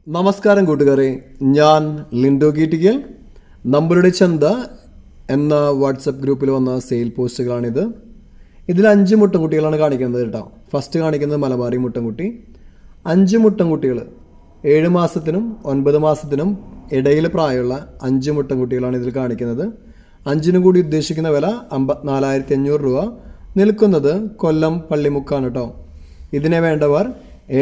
നമസ്കാരം കൂട്ടുകാരെ, ഞാൻ ലിൻഡോ ഗീറ്റിക്കൽ. നമ്മളുടെ ചന്ത എന്ന വാട്സപ്പ് ഗ്രൂപ്പിൽ വന്ന സെയിൽ പോസ്റ്റുകളാണിത്. ഇതിൽ 5 മുട്ടൻകുട്ടികളാണ് കാണിക്കുന്നത് കേട്ടോ. ഫസ്റ്റ് കാണിക്കുന്നത് മലബാറി മുട്ടൻകുട്ടി. 5 മുട്ടൻകുട്ടികൾ 7 മാസത്തിനും 9 മാസത്തിനും ഇടയിൽ പ്രായമുള്ള 5 മുട്ടൻകുട്ടികളാണ് ഇതിൽ കാണിക്കുന്നത്. 5നും കൂടി ഉദ്ദേശിക്കുന്ന വില 54,500 രൂപ. നിൽക്കുന്നത് കൊല്ലം പള്ളിമുക്കാണ് കേട്ടോ. ഇതിനെ വേണ്ടവർ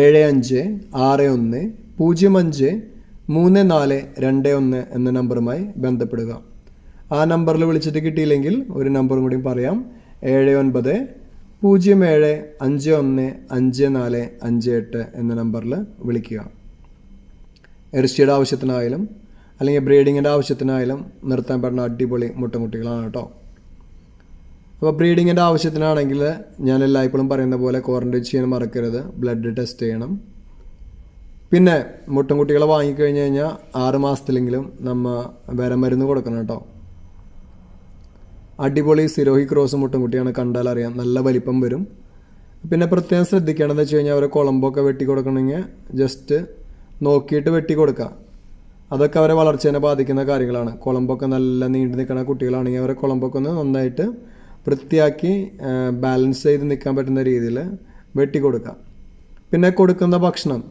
7561053421 എന്ന നമ്പറുമായി ബന്ധപ്പെടുക. ആ നമ്പറിൽ വിളിച്ചിട്ട് കിട്ടിയില്ലെങ്കിൽ ഒരു നമ്പറും കൂടി പറയാം, 7907515458 എന്ന നമ്പറിൽ വിളിക്കുക. ഇറച്ചിയുടെ ആവശ്യത്തിനായാലും അല്ലെങ്കിൽ ബ്രീഡിങ്ങിൻ്റെ ആവശ്യത്തിനായാലും നിർത്താൻ പറ്റുന്ന അടിപൊളി മുട്ടൻകുട്ടികളാണ് കേട്ടോ. അപ്പോൾ ബ്രീഡിങ്ങിൻ്റെ ആവശ്യത്തിനാണെങ്കിൽ ഞാൻ എല്ലായ്പ്പോഴും പറയുന്ന പോലെ ക്വാറൻറ്റൈൻ ചെയ്യാൻ മറക്കരുത്, ബ്ലഡ് ടെസ്റ്റ് ചെയ്യണം. പിന്നെ മുട്ടൻകുട്ടികളെ വാങ്ങിക്കഴിഞ്ഞ് കഴിഞ്ഞാൽ 6 മാസത്തിലെങ്കിലും നമ്മൾ മരുന്ന് കൊടുക്കണം കേട്ടോ. അടിപൊളി സിരോഹി ക്രോസ് മുട്ടൻകുട്ടിയാണ്, കണ്ടാൽ അറിയാം, നല്ല വലിപ്പം വരും. പിന്നെ പ്രത്യേകം ശ്രദ്ധിക്കേണ്ടതെന്ന് വെച്ച് കഴിഞ്ഞാൽ അവരെ കുളമ്പൊക്കെ വെട്ടി കൊടുക്കണമെങ്കിൽ ജസ്റ്റ് നോക്കിയിട്ട് വെട്ടി കൊടുക്കുക. അതൊക്കെ അവരെ വളർച്ചേനെ ബാധിക്കുന്ന കാര്യങ്ങളാണ്. കുളമ്പൊക്കെ നല്ല നീണ്ടു നിൽക്കുന്ന കുട്ടികളാണെങ്കിൽ അവരെ കുളമ്പൊക്കെ ഒന്ന് നന്നായിട്ട് വൃത്തിയാക്കി ബാലൻസ് ചെയ്ത് നിൽക്കാൻ പറ്റുന്ന രീതിയിൽ വെട്ടി കൊടുക്കുക. പിന്നെ കൊടുക്കുന്ന ഭക്ഷണം,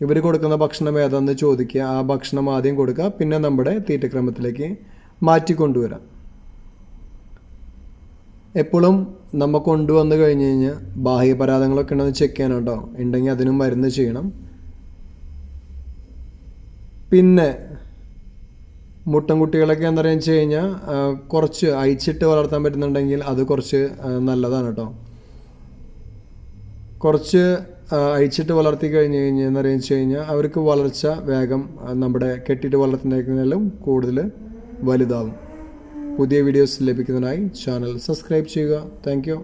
ഇവർ കൊടുക്കുന്ന ഭക്ഷണം ഏതാണെന്ന് ചോദിക്കുക. ആ ഭക്ഷണം ആദ്യം കൊടുക്കുക, പിന്നെ നമ്മുടെ തീറ്റക്രമത്തിലേക്ക് മാറ്റിക്കൊണ്ടുവരാം. എപ്പോഴും നമ്മൾ കൊണ്ടുവന്ന് കഴിഞ്ഞ് കഴിഞ്ഞാൽ ബാഹ്യപരാധങ്ങളൊക്കെ ഉണ്ടെന്ന് ചെക്ക് ചെയ്യണം കേട്ടോ. ഉണ്ടെങ്കിൽ അതിനും മരുന്ന് ചെയ്യണം. പിന്നെ മുട്ടൻകുട്ടികളൊക്കെ എന്താ പറയുക വെച്ച് കഴിഞ്ഞാൽ കുറച്ച് അയച്ചിട്ട് വളർത്താൻ പറ്റുന്നുണ്ടെങ്കിൽ അത് കുറച്ച് നല്ലതാണ് കേട്ടോ. കുറച്ച് അയച്ചിട്ട് വളർത്തി കഴിഞ്ഞ് എന്താ പറയുക വെച്ച് കഴിഞ്ഞാൽ അവർക്ക് വളർച്ച വേഗം നമ്മുടെ കെട്ടിയിട്ട് വളർത്തുന്നതിനേക്കാളും കൂടുതൽ വലുതാവും. പുതിയ വീഡിയോസ് ലഭിക്കുന്നതിനായി ചാനൽ സബ്സ്ക്രൈബ് ചെയ്യുക. Thank you.